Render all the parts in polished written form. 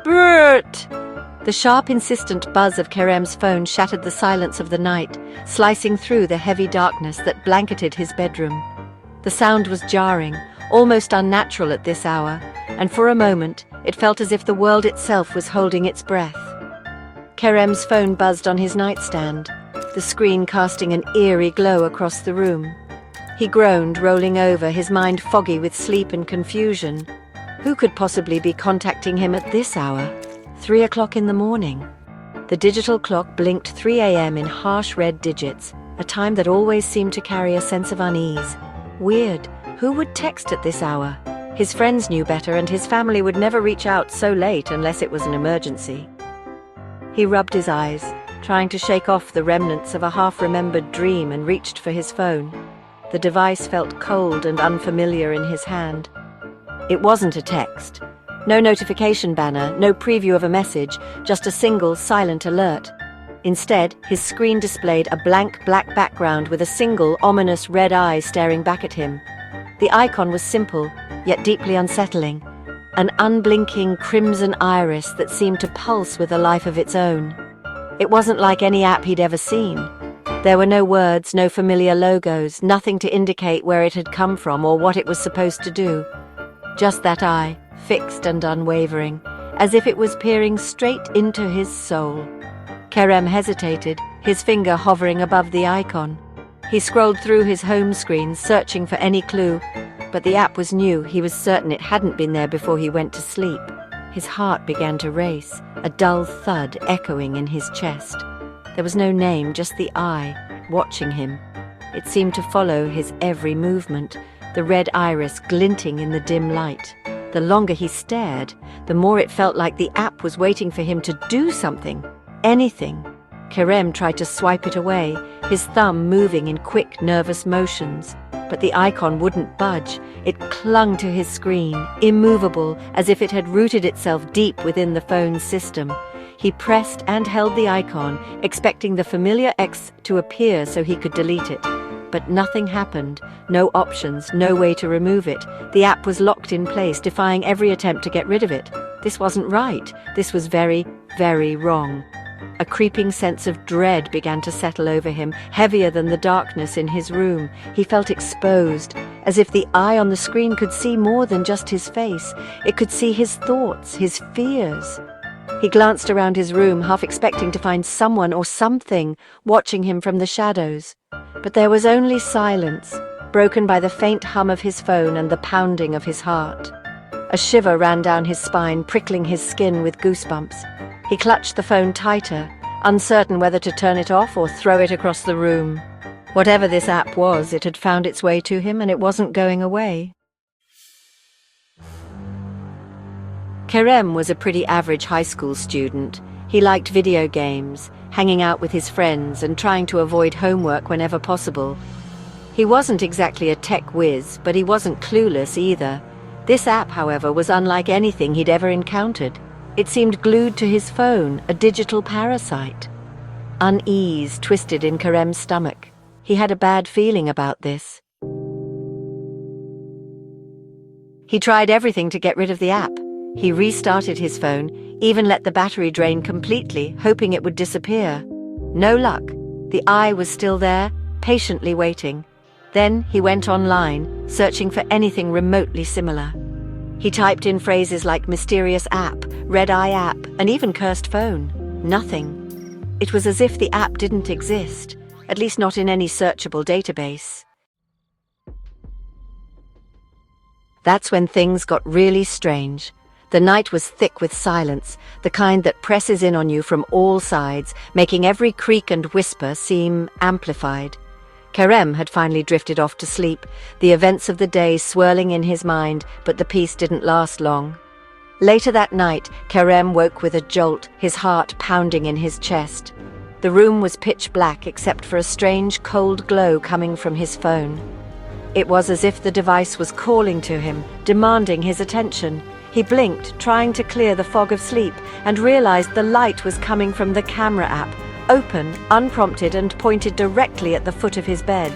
Bert! The sharp, insistent buzz of Kerem's phone shattered the silence of the night, slicing through the heavy darkness that blanketed his bedroom. The sound was jarring, almost unnatural at this hour, and for a moment it felt as if the world itself was holding its breath. Kerem's phone buzzed on his nightstand, the screen casting an eerie glow across the room. He groaned, rolling over, his mind foggy with sleep and confusion. Who could possibly be contacting him at this hour? 3 o'clock in the morning. The digital clock blinked 3 a.m. in harsh red digits, a time that always seemed to carry a sense of unease. Weird. Who would text at this hour? His friends knew better, and his family would never reach out so late unless it was an emergency. He rubbed his eyes, trying to shake off the remnants of a half-remembered dream, and reached for his phone. The device felt cold and unfamiliar in his hand. It wasn't a text. No notification banner, no preview of a message, just a single silent alert. Instead, his screen displayed a blank black background with a single ominous red eye staring back at him. The icon was simple, yet deeply unsettling. An unblinking crimson iris that seemed to pulse with a life of its own. It wasn't like any app he'd ever seen. There were no words, no familiar logos, nothing to indicate where it had come from or what it was supposed to do. Just that eye, fixed and unwavering, as if it was peering straight into his soul. Kerem hesitated, his finger hovering above the icon. He scrolled through his home screen, searching for any clue, but the app was new. He was certain it hadn't been there before he went to sleep. His heart began to race, a dull thud echoing in his chest. There was no name, just the eye, watching him. It seemed to follow his every movement, the red iris glinting in the dim light. The longer he stared, the more it felt like the app was waiting for him to do something, anything. Kerem tried to swipe it away, his thumb moving in quick, nervous motions. But the icon wouldn't budge. It clung to his screen, immovable, as if it had rooted itself deep within the phone's system. He pressed and held the icon, expecting the familiar X to appear so he could delete it. But nothing happened. No options, no way to remove it. The app was locked in place, defying every attempt to get rid of it. This wasn't right. This was very, very wrong. A creeping sense of dread began to settle over him, heavier than the darkness in his room. He felt exposed, as if the eye on the screen could see more than just his face. It could see his thoughts, his fears. He glanced around his room, half expecting to find someone or something watching him from the shadows. But there was only silence, broken by the faint hum of his phone and the pounding of his heart. A shiver ran down his spine, prickling his skin with goosebumps. He clutched the phone tighter, uncertain whether to turn it off or throw it across the room. Whatever this app was, it had found its way to him, and it wasn't going away. Kerem was a pretty average high school student. He liked video games, hanging out with his friends and trying to avoid homework whenever possible. He wasn't exactly a tech whiz, but he wasn't clueless either. This app, however, was unlike anything he'd ever encountered. It seemed glued to his phone, a digital parasite. Unease twisted in Kerem's stomach. He had a bad feeling about this. He tried everything to get rid of the app. He restarted his phone, even let the battery drain completely, hoping it would disappear. No luck. The eye was still there, patiently waiting. Then he went online, searching for anything remotely similar. He typed in phrases like mysterious app, red eye app, and even cursed phone. Nothing. It was as if the app didn't exist, at least not in any searchable database. That's when things got really strange. The night was thick with silence, the kind that presses in on you from all sides, making every creak and whisper seem amplified. Kerem had finally drifted off to sleep, the events of the day swirling in his mind, but the peace didn't last long. Later that night, Kerem woke with a jolt, his heart pounding in his chest. The room was pitch black except for a strange cold glow coming from his phone. It was as if the device was calling to him, demanding his attention. He blinked, trying to clear the fog of sleep, and realized the light was coming from the camera app, open, unprompted, and pointed directly at the foot of his bed.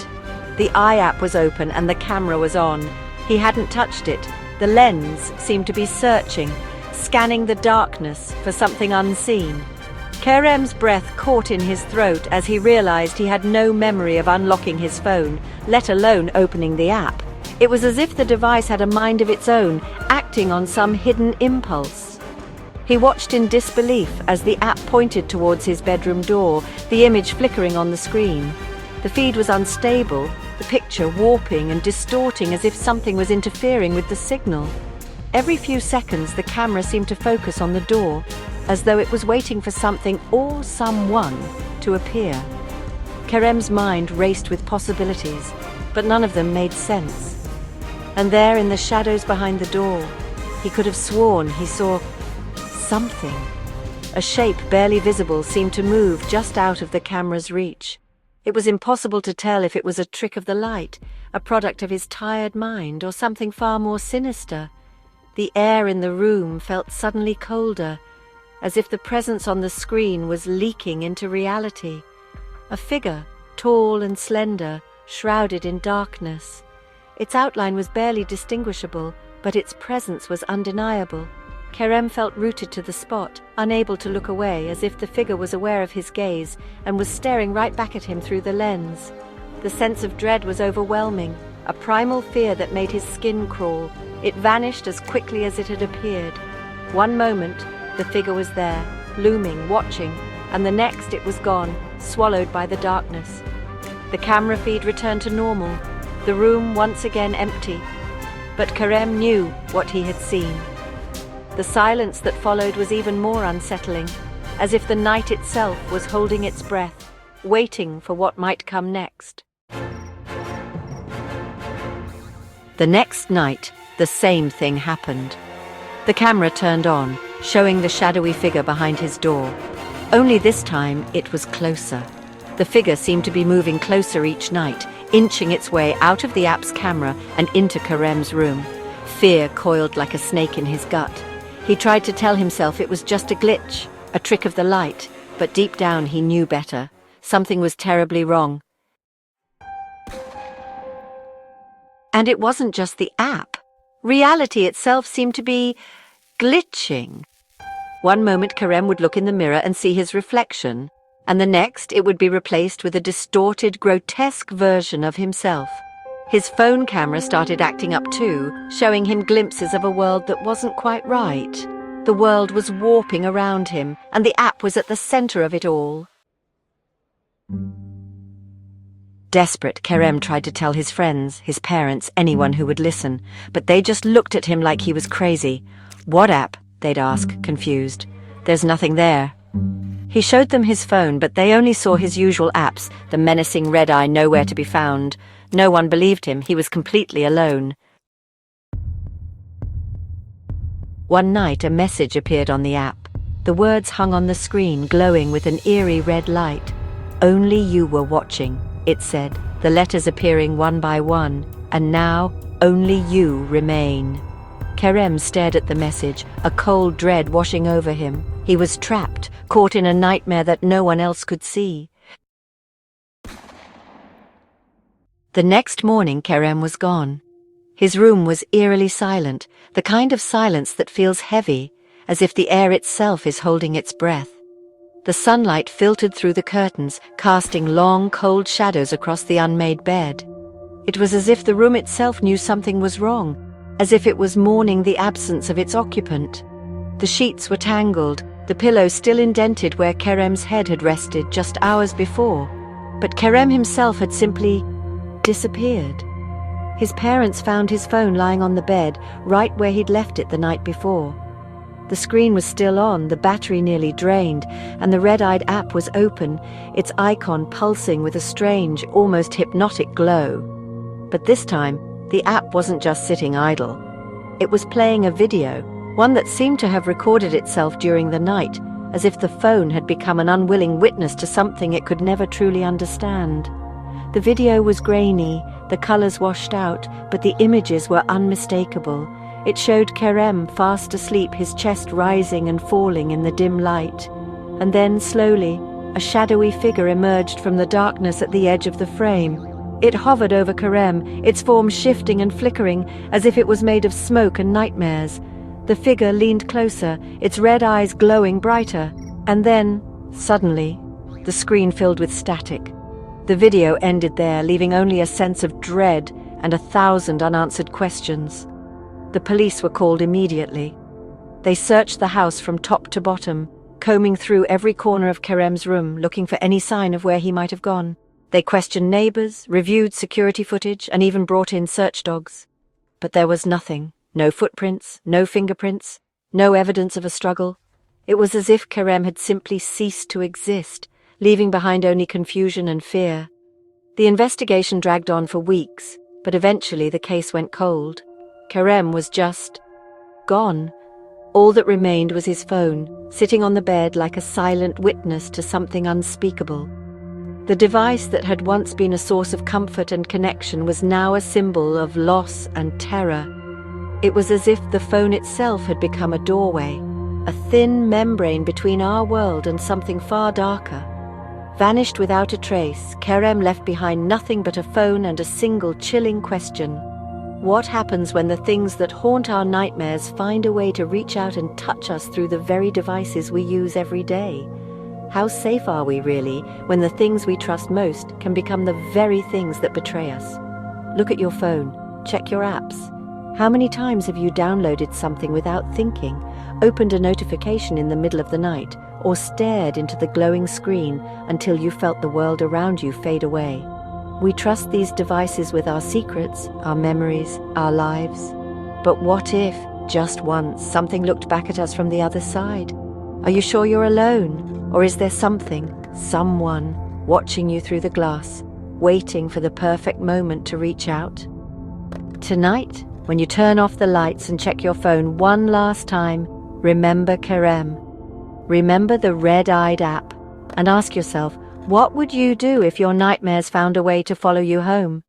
The eye app was open and the camera was on. He hadn't touched it. The lens seemed to be searching scanning the darkness for something unseen. Kerem's breath caught in his throat as he realized he had no memory of unlocking his phone, let alone opening the app. It was as if the device had a mind of its own, acting on some hidden impulse. He watched in disbelief as the app pointed towards his bedroom door, the image flickering on the screen. The feed was unstable, the picture warping and distorting as if something was interfering with the signal. Every few seconds, the camera seemed to focus on the door, as though it was waiting for something or someone to appear. Kerem's mind raced with possibilities, but none of them made sense. And there, in the shadows behind the door, he could have sworn he saw something. A shape barely visible seemed to move just out of the camera's reach. It was impossible to tell if it was a trick of the light, a product of his tired mind, or something far more sinister. The air in the room felt suddenly colder, as if the presence on the screen was leaking into reality. A figure, tall and slender, shrouded in darkness. Its outline was barely distinguishable, but its presence was undeniable. Kerem felt rooted to the spot, unable to look away, as if the figure was aware of his gaze and was staring right back at him through the lens. The sense of dread was overwhelming, a primal fear that made his skin crawl. It vanished as quickly as it had appeared. One moment, the figure was there, looming, watching, and the next it was gone, swallowed by the darkness. The camera feed returned to normal, the room once again empty. But Kerem knew what he had seen. The silence that followed was even more unsettling, as if the night itself was holding its breath, waiting for what might come next. The next night, the same thing happened. The camera turned on, showing the shadowy figure behind his door. Only this time, it was closer. The figure seemed to be moving closer each night, inching its way out of the app's camera and into Kerem's room. Fear coiled like a snake in his gut. He tried to tell himself it was just a glitch, a trick of the light, but deep down he knew better. Something was terribly wrong. And it wasn't just the app. Reality itself seemed to be glitching. One moment Kerem would look in the mirror and see his reflection, and the next it would be replaced with a distorted, grotesque version of himself. His phone camera started acting up too, showing him glimpses of a world that wasn't quite right. The world was warping around him, and the app was at the center of it all. Desperate, Kerem tried to tell his friends, his parents, anyone who would listen, but they just looked at him like he was crazy. "What app?" they'd ask, confused. "There's nothing there." He showed them his phone, but they only saw his usual apps, the menacing red eye nowhere to be found. No one believed him. He was completely alone. One night, a message appeared on the app. The words hung on the screen, glowing with an eerie red light. "Only you were watching," it said, the letters appearing one by one. "And now, only you remain." Kerem stared at the message, a cold dread washing over him. He was trapped, caught in a nightmare that no one else could see. The next morning, Kerem was gone. His room was eerily silent, the kind of silence that feels heavy, as if the air itself is holding its breath. The sunlight filtered through the curtains, casting long, cold shadows across the unmade bed. It was as if the room itself knew something was wrong, as if it was mourning the absence of its occupant. The sheets were tangled, the pillow still indented where Kerem's head had rested just hours before. But Kerem himself had simply disappeared. His parents found his phone lying on the bed, right where he'd left it the night before. The screen was still on, the battery nearly drained, and the red-eyed app was open, its icon pulsing with a strange, almost hypnotic glow. But this time, the app wasn't just sitting idle. It was playing a video, one that seemed to have recorded itself during the night, as if the phone had become an unwilling witness to something it could never truly understand. The video was grainy, the colors washed out, but the images were unmistakable. It showed Kerem fast asleep, his chest rising and falling in the dim light. And then, slowly, a shadowy figure emerged from the darkness at the edge of the frame. It hovered over Kerem, its form shifting and flickering, as if it was made of smoke and nightmares. The figure leaned closer, its red eyes glowing brighter, and then, suddenly, the screen filled with static. The video ended there, leaving only a sense of dread and 1,000 unanswered questions. The police were called immediately. They searched the house from top to bottom, combing through every corner of Kerem's room, looking for any sign of where he might have gone. They questioned neighbors, reviewed security footage, and even brought in search dogs. But there was nothing. No footprints, no fingerprints, no evidence of a struggle. It was as if Kerem had simply ceased to exist, leaving behind only confusion and fear. The investigation dragged on for weeks, but eventually the case went cold. Kerem was just gone. All that remained was his phone, sitting on the bed like a silent witness to something unspeakable. The device that had once been a source of comfort and connection was now a symbol of loss and terror. It was as if the phone itself had become a doorway, a thin membrane between our world and something far darker. Vanished without a trace, Kerem left behind nothing but a phone and a single chilling question. What happens when the things that haunt our nightmares find a way to reach out and touch us through the very devices we use every day? How safe are we really when the things we trust most can become the very things that betray us? Look at your phone. Check your apps. How many times have you downloaded something without thinking, opened a notification in the middle of the night, or stared into the glowing screen until you felt the world around you fade away? We trust these devices with our secrets, our memories, our lives. But what if, just once, something looked back at us from the other side? Are you sure you're alone? Or is there something, someone, watching you through the glass, waiting for the perfect moment to reach out? Tonight, when you turn off the lights and check your phone one last time, remember Kerem. Remember the red-eyed app, and ask yourself, what would you do if your nightmares found a way to follow you home?